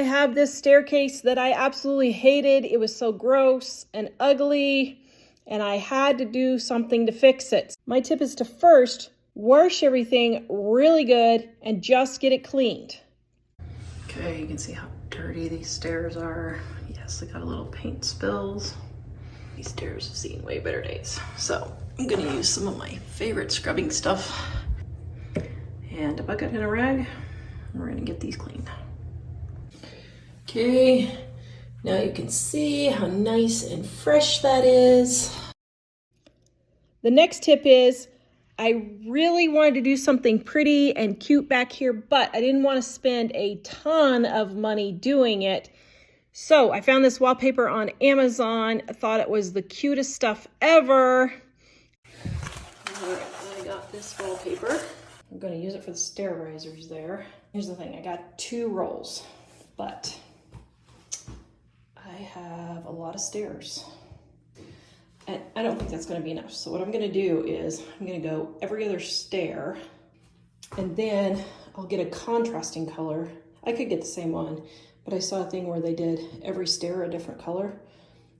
have this staircase that I absolutely hated. It was so gross and ugly, and I had to do something to fix it. My tip is to first wash everything really good and just get it cleaned. Okay, you can see how dirty these stairs are. Yes, they got a little paint spills. These stairs have seen way better days. So I'm gonna use some of my favorite scrubbing stuff and a bucket and a rag. We're gonna get these cleaned. Okay, now you can see how nice and fresh that is. The next tip is, I really wanted to do something pretty and cute back here, but I didn't want to spend a ton of money doing it. So I found this wallpaper on Amazon. I thought it was the cutest stuff ever. All right, I got this wallpaper. I'm going to use it for the stair risers there. Here's the thing, I got 2 rolls, but I have a lot of stairs. And I don't think that's going to be enough. So what I'm going to do is I'm going to go every other stair, and then I'll get a contrasting color. I could get the same one, but I saw a thing where they did every stair a different color,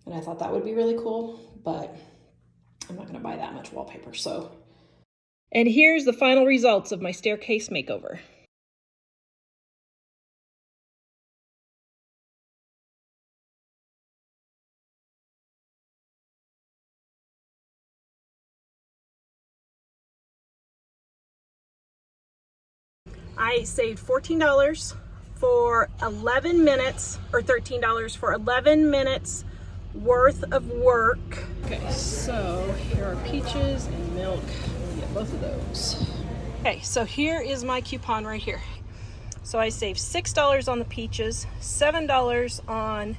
and I thought that would be really cool, but I'm not going to buy that much wallpaper. So, and here's the final results of my staircase makeover. I saved $14 for 11 minutes, or $13 for 11 minutes worth of work. Okay, so here are peaches and milk. We'll get both of those. Okay, so here is my coupon right here. So I saved $6 on the peaches, $7 on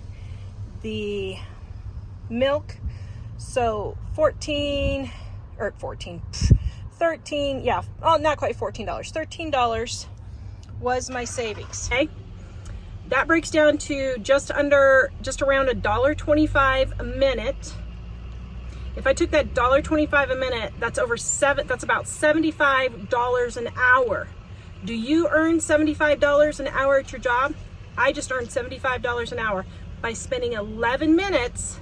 the milk, so 13, yeah, oh, not quite $14, $13 was my savings, okay? That breaks down to just around $1.25 a minute. If I took that $1.25 a minute, that's about $75 an hour. Do you earn $75 an hour at your job? I just earned $75 an hour by spending 11 minutes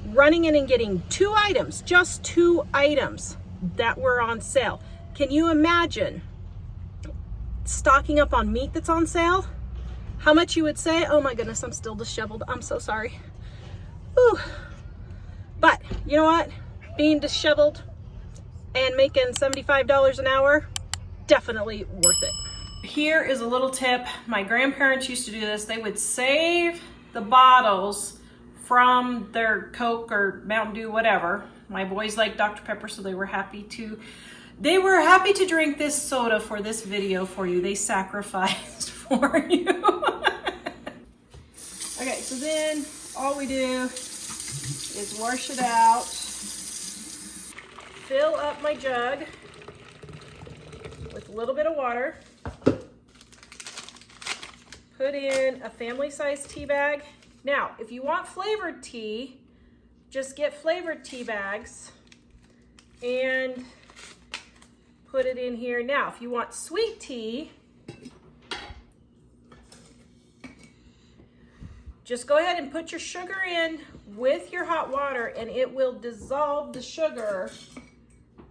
running in and getting 2 items, just 2 items that were on sale. Can you imagine stocking up on meat that's on sale? How much you would say? Oh my goodness, I'm still disheveled. I'm so sorry. Whew. But you know what? Being disheveled and making $75 an hour, definitely worth it. Here is a little tip. My grandparents used to do this. They would save the bottles from their Coke or Mountain Dew, whatever. My boys like Dr. Pepper, so they were happy to drink this soda for this video for you. They sacrificed for you. Okay, so then all we do is wash it out, fill up my jug with a little bit of water, put in a family-sized tea bag. Now, if you want flavored tea, just get flavored tea bags and put it in here. Now, if you want sweet tea, just go ahead and put your sugar in with your hot water, and it will dissolve the sugar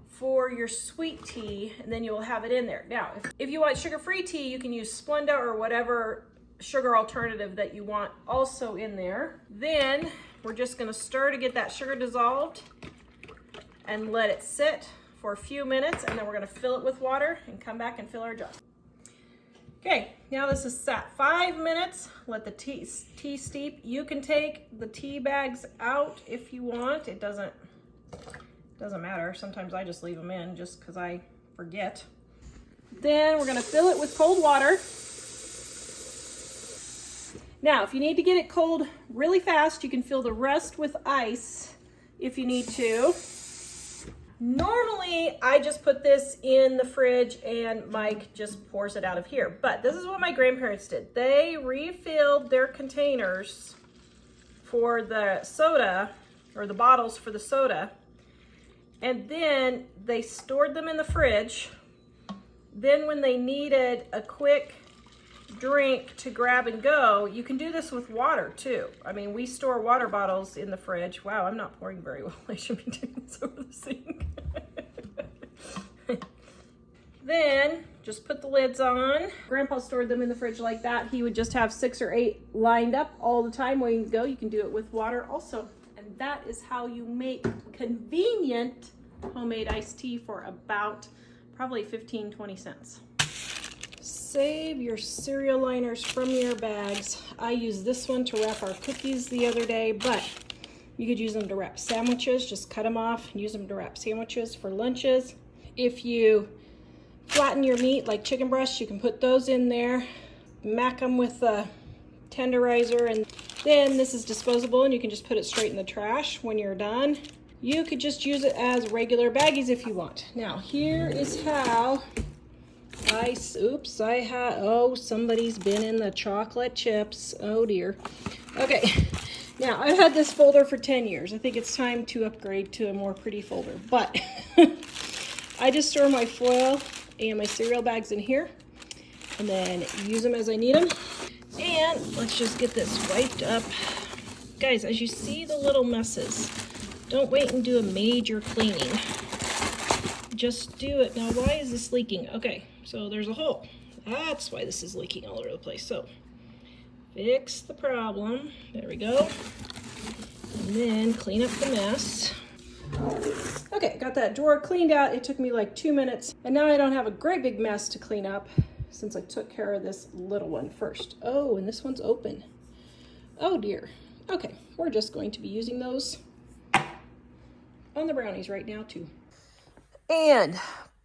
for your sweet tea, and then you will have it in there. Now, if you want sugar-free tea, you can use Splenda or whatever sugar alternative that you want also in there. Then we're just gonna stir to get that sugar dissolved and let it sit for a few minutes, and then we're gonna fill it with water and come back and fill our jug. Okay, now this is sat 5 minutes. Let the tea steep. You can take the tea bags out if you want. It doesn't matter. Sometimes I just leave them in just because I forget. Then we're gonna fill it with cold water. Now, if you need to get it cold really fast, you can fill the rest with ice if you need to. Normally, I just put this in the fridge and Mike just pours it out of here. But this is what my grandparents did. They refilled their containers for the soda, or the bottles for the soda, and then they stored them in the fridge. Then when they needed a quick drink to grab and go, you can do this with water too. I mean, we store water bottles in the fridge. Wow, I'm not pouring very well. I should be doing this over the sink. Then just put the lids on. Grandpa stored them in the fridge like that. He would just have 6 or 8 lined up all the time waiting to go. You can do it with water also. And that is how you make convenient homemade iced tea for about probably 15-20 cents. Save your cereal liners from your bags. I used this one to wrap our cookies the other day, but you could use them to wrap sandwiches. Just cut them off and use them to wrap sandwiches for lunches. If you flatten your meat like chicken breasts, you can put those in there, mack them with a tenderizer, and then this is disposable and you can just put it straight in the trash when you're done. You could just use it as regular baggies if you want. Now here is how somebody's been in the chocolate chips. Oh dear. Okay, now I've had this folder for 10 years. I think it's time to upgrade to a more pretty folder, but I just store my foil and my cereal bags in here and then use them as I need them. And let's just get this wiped up. Guys, as you see the little messes, don't wait and do a major cleaning. Just do it. Now, why is this leaking? Okay, so there's a hole. That's why this is leaking all over the place. So fix the problem. There we go. And then clean up the mess. Okay, got that drawer cleaned out. It took me like 2 minutes. And now I don't have a great big mess to clean up since I took care of this little one first. Oh, and this one's open. Oh dear. Okay, we're just going to be using those on the brownies right now too. And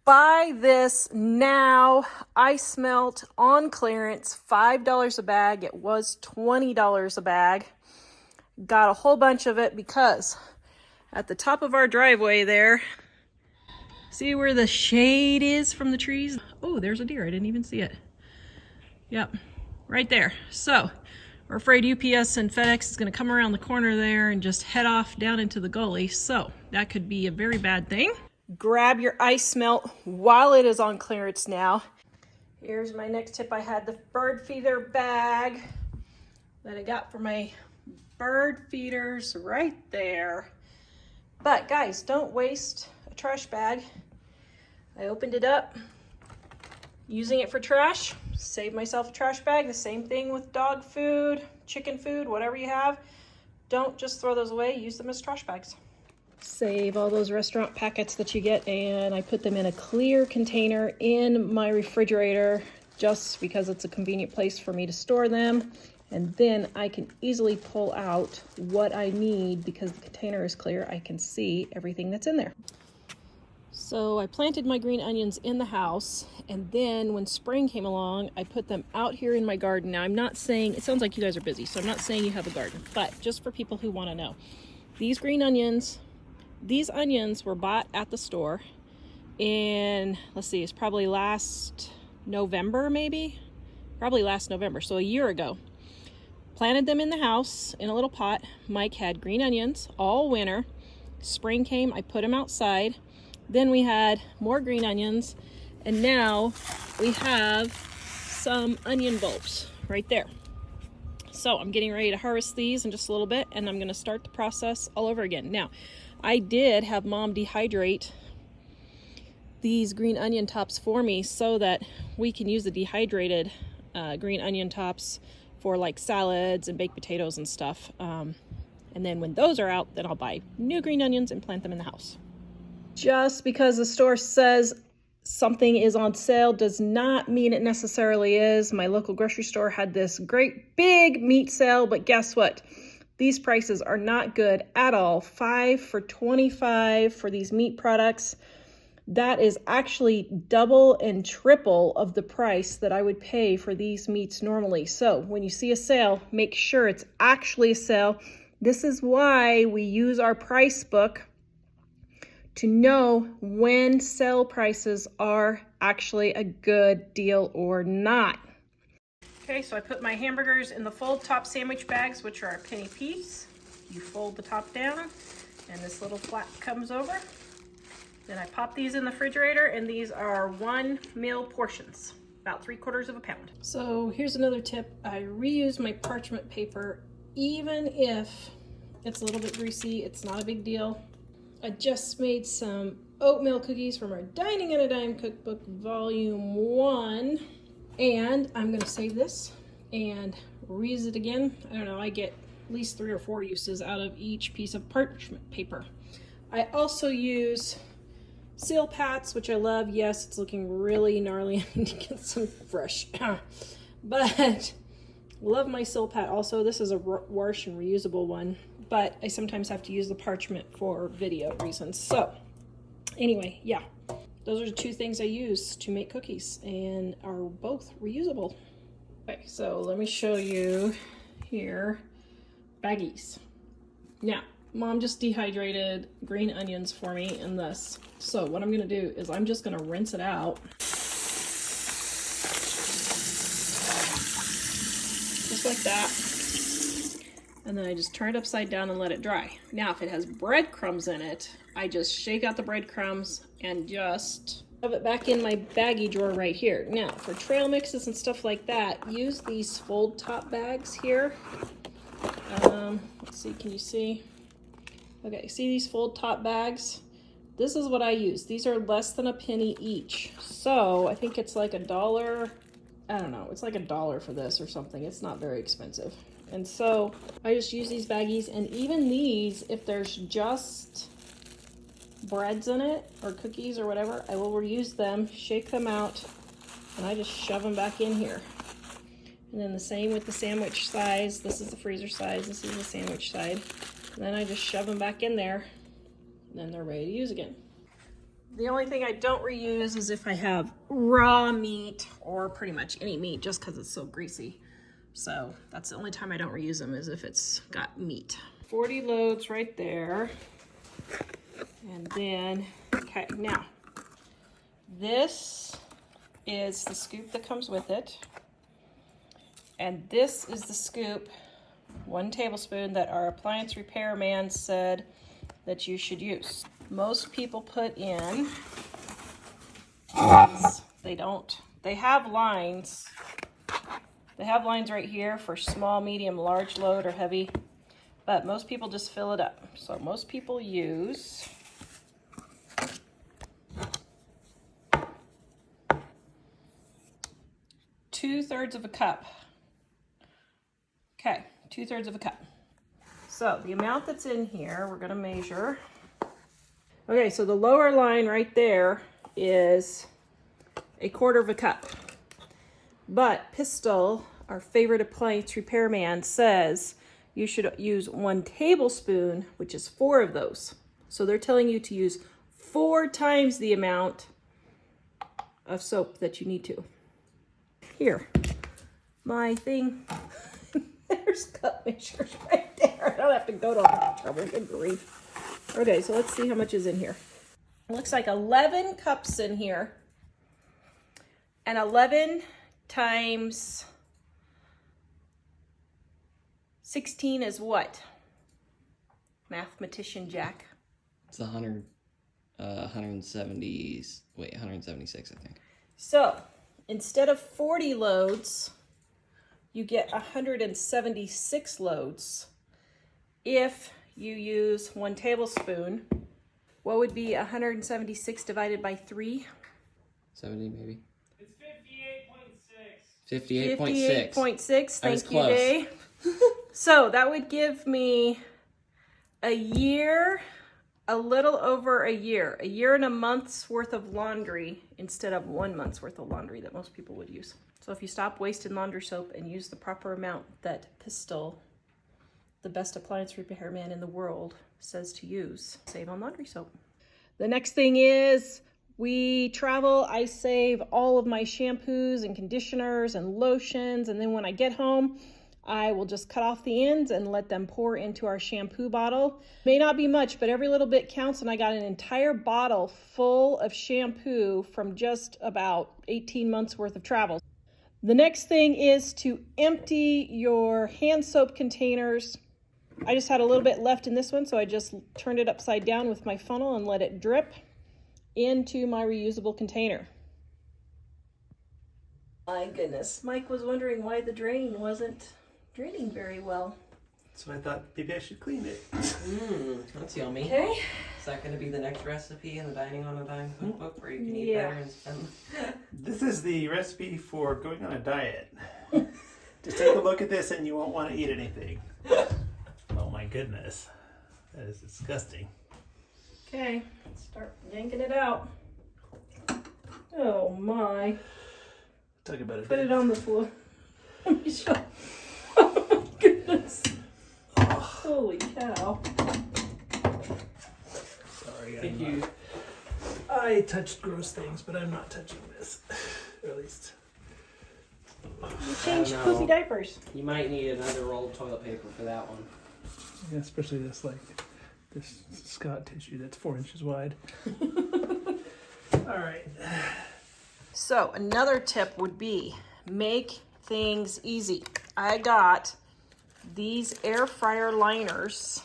buy this now. Ice melt on clearance, $5 a bag. It was $20 a bag. Got a whole bunch of it because at the top of our driveway there, see where the shade is from the trees? Oh, there's a deer. I didn't even see it. Yep, right there. So we're afraid UPS and FedEx is going to come around the corner there and just head off down into the gully. So that could be a very bad thing. Grab your ice melt while it is on clearance now. Here's my next tip. I had the bird feeder bag that I got for my bird feeders right there. But guys, don't waste a trash bag. I opened it up, using it for trash, save myself a trash bag. The same thing with dog food, chicken food, whatever you have. Don't just throw those away, use them as trash bags. Save all those restaurant packets that you get, and I put them in a clear container in my refrigerator just because it's a convenient place for me to store them. And then I can easily pull out what I need because the container is clear. I can see everything that's in there. So I planted my green onions in the house, and then when spring came along, I put them out here in my garden. Now I'm not saying, it sounds like you guys are busy, so I'm not saying you have a garden, but just for people who want to know. These green onions, these onions were bought at the store in, let's see, it's probably last November maybe? Probably last November, so a year ago. Planted them in the house in a little pot. Mike had green onions all winter. Spring came, I put them outside. Then we had more green onions, and now we have some onion bulbs right there. So I'm getting ready to harvest these in just a little bit, and I'm going to start the process all over again. Now, I did have Mom dehydrate these green onion tops for me so that we can use the dehydrated green onion tops for like salads and baked potatoes and stuff. And then when those are out, then I'll buy new green onions and plant them in the house. Just because the store says something is on sale does not mean it necessarily is. My local grocery store had this great big meat sale, but guess what? These prices are not good at all. 5 for $25 for these meat products. That is actually double and triple of the price that I would pay for these meats normally. So when you see a sale, make sure it's actually a sale. This is why we use our price book to know when sale prices are actually a good deal or not. Okay, so I put my hamburgers in the fold top sandwich bags, which are a penny piece. You fold the top down and this little flap comes over. Then I pop these in the refrigerator, and these are 1 meal portions. about 3/4 of a pound. So here's another tip. I reuse my parchment paper even if it's a little bit greasy. It's not a big deal. I just made some oatmeal cookies from our Dining on a Dime cookbook, volume 1. And I'm gonna save this and reuse it again. I don't know, I get at least 3 or 4 uses out of each piece of parchment paper. I also use seal pats, which I love. Yes, it's looking really gnarly. I need to get some fresh. But love my seal pat also. This is a wash and reusable one, but I sometimes have to use the parchment for video reasons. So anyway, yeah, those are the 2 things I use to make cookies and are both reusable. Okay, so let me show you here, baggies. Now, Mom just dehydrated green onions for me in this. So what I'm gonna do is I'm just gonna rinse it out. Just like that. And then I just turn it upside down and let it dry. Now, if it has breadcrumbs in it, I just shake out the breadcrumbs and just shove it back in my baggie drawer right here. Now, for trail mixes and stuff like that, use these fold top bags here. Let's see, can you see? Okay, see these fold top bags? This is what I use. These are less than a penny each. So I think it's like $1. I don't know, it's like $1 for this or something. It's not very expensive. And so I just use these baggies, and even these, if there's just breads in it or cookies or whatever, I will reuse them, shake them out, and I just shove them back in here. And then the same with the sandwich size. This is the freezer size, this is the sandwich side. And then I just shove them back in there, and then they're ready to use again. The only thing I don't reuse is if I have raw meat or pretty much any meat, just because it's so greasy. So that's the only time I don't reuse them, is if it's got meat. 40 loads right there. And then, okay, now, this is the scoop that comes with it. And this is the scoop, 1 tablespoon, that our appliance repairman said that you should use. Most people put in, they have lines. They have lines right here for small, medium, large load or heavy, but most people just fill it up. So most people use two-thirds of a cup. Okay, 2/3 of a cup. So the amount that's in here, we're gonna measure. Okay, so the lower line right there is 1/4 of a cup. But Pistol, our favorite appliance repairman, says you should use 1 tablespoon, which is 4 of those. So they're telling you to use 4 times the amount of soap that you need to. Here, my thing. There's cup measures right there. I don't have to go to all that trouble. Good grief. Okay, so let's see how much is in here. It looks like 11 cups in here. And 11 times 16 is what? Mathematician Jack. It's 176, I think. So, instead of 40 loads, you get 176 loads. If you use 1 tablespoon, what would be 176 divided by 3? 70 maybe. It's 58.6. 58.6. 58.6. Thank you, close. Dave. So that would give me a year, a little over a year and a month's worth of laundry instead of 1 month's worth of laundry that most people would use. So if you stop wasting laundry soap and use the proper amount that Pistol, the best appliance repairman in the world, says to use, save on laundry soap. The next thing is, we travel, I save all of my shampoos and conditioners and lotions, and then when I get home, I will just cut off the ends and let them pour into our shampoo bottle. May not be much, but every little bit counts, and I got an entire bottle full of shampoo from just about 18 months worth of travel. The next thing is to empty your hand soap containers. I just had a little bit left in this one, so I just turned it upside down with my funnel and let it drip into my reusable container. My goodness, Mike was wondering why the drain wasn't draining very well. So I thought maybe I should clean it. That's yummy. Okay. Is that going to be the next recipe in the Dining on a Dime cookbook where you can eat Yeah. better and spend? This is the recipe for going on a diet. Just take a look at this and you won't want to eat anything. Oh my goodness. That is disgusting. Okay, let's start yanking it out. Oh my. Talk about it. Put it on the floor. Let me show. Oh my goodness. Holy cow. Sorry, I touched gross things, but I'm not touching this. Or at least. You changed know. poopy diapers. You might need another roll of toilet paper for that one. Yeah, especially this Scott tissue that's 4 inches wide. All right. So another tip would be make things easy. I got these air fryer liners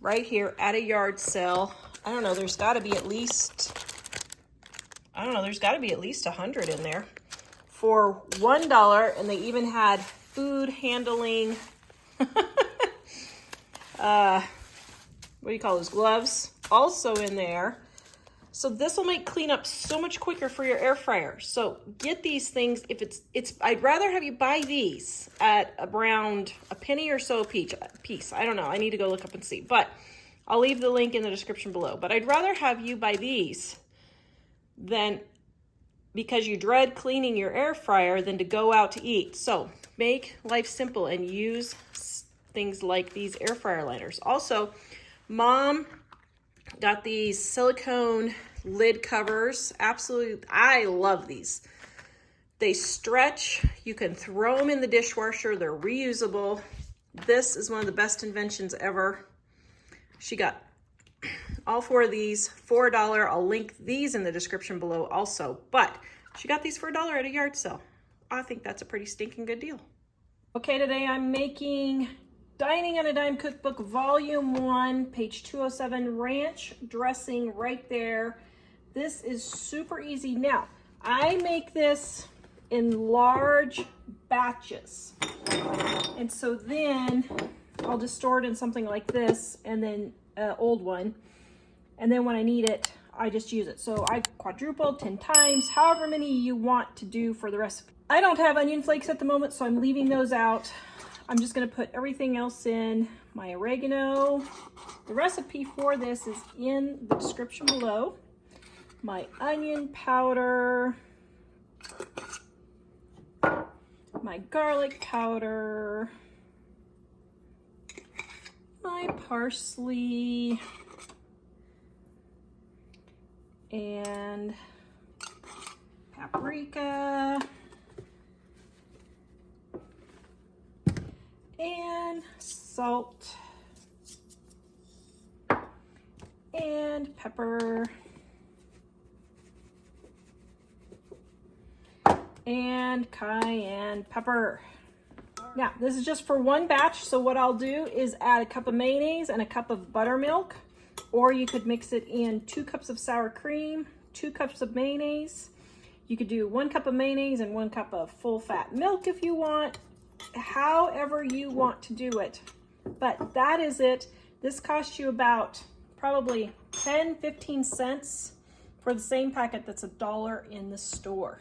right here at a yard sale. I don't know, there's got to be at least 100 in there for $1, and they even had food handling what do you call those, gloves also in there. So this will make cleanup so much quicker for your air fryer. So get these things. If it's I'd rather have you buy these at around a penny or so a piece. I don't know. I need to go look up and see. But I'll leave the link in the description below. But I'd rather have you buy these than, because you dread cleaning your air fryer, than to go out to eat. So make life simple and use things like these air fryer liners. Also, Mom got these silicone lid covers. Absolutely, I love these. They stretch. You can throw them in the dishwasher. They're reusable. This is one of the best inventions ever. She got all 4 of these, $4. I'll link these in the description below also. But she got these for $1 at a yard sale. I think that's a pretty stinking good deal. Okay, today I'm making Dining on a Dime Cookbook Volume 1, page 207, ranch dressing right there. This is super easy. Now, I make this in large batches. And so then I'll just store it in something like this, and then an old one. And then when I need it, I just use it. So I've quadrupled 10 times, however many you want to do for the recipe. I don't have onion flakes at the moment, so I'm leaving those out. I'm just gonna put everything else in. My oregano. The recipe for this is in the description below. My onion powder. My garlic powder. My parsley. And paprika. And salt, and pepper, and cayenne pepper. Now, this is just for one batch, so what I'll do is add a cup of mayonnaise and a cup of buttermilk, or you could mix it in 2 cups of sour cream, 2 cups of mayonnaise. You could do 1 cup of mayonnaise and 1 cup of full-fat milk if you want. However you want to do it, but that is it. This costs you about probably 10-15 cents for the same packet that's $1 in the store.